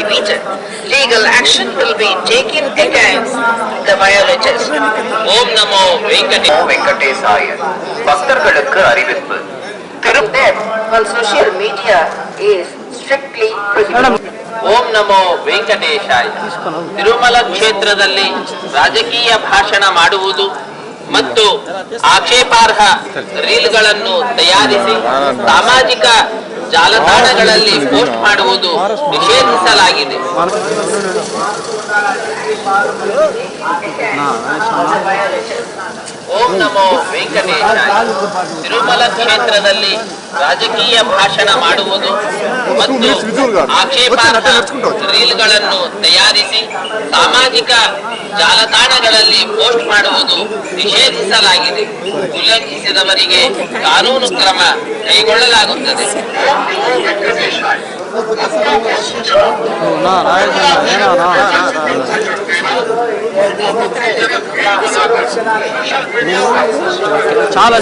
prohibited. Legal action will be taken against the violators. Om Namo Venkatesaya. பக்தர்களுக்கு அறிவிப்பு. On social media is strictly prohibited. ಓಂ ನಮೋ ವೆಂಕಟೇಶಾಯ. ತಿರುಮಲ ಕ್ಷೇತ್ರದಲ್ಲಿ ರಾಜಕೀಯ ಭಾಷಣ ಮಾಡುವುದು ಮತ್ತು ಆಕ್ಷೇಪಾರ್ಹ ರೀಲ್ಗಳನ್ನು ತಯಾರಿಸಿ ಸಾಮಾಜಿಕ ಜಾಲತಾಣಗಳಲ್ಲಿ ಪೋಸ್ಟ್ ಮಾಡುವುದು ನಿಷೇಧಿಸಲಾಗಿದೆ. ಓಂ ನಮೋ ವೆಂಕಟೇಶಾಯ. ತಿರುಮಲ ಕ್ಷೇತ್ರದಲ್ಲಿ ರಾಜಕೀಯ ಭಾಷಣ ಮಾಡುವುದು ಮತ್ತು ಆಕ್ಷೇಪಾರ್ಹ ರೀಲ್ಗಳನ್ನು ತಯಾರಿಸಿ ಸಾಮಾಜಿಕ ಜಾಲತಾಣಗಳಲ್ಲಿ ಪೋಸ್ಟ್ ಮಾಡುವುದು ನಿಷೇಧಿಸಲಾಗಿದೆ. ಉಲ್ಲಂಘಿಸಿದವರಿಗೆ ಕಾನೂನು ಕ್ರಮ ಕೈಗೊಳ್ಳಲಾಗುತ್ತದೆ. చాలా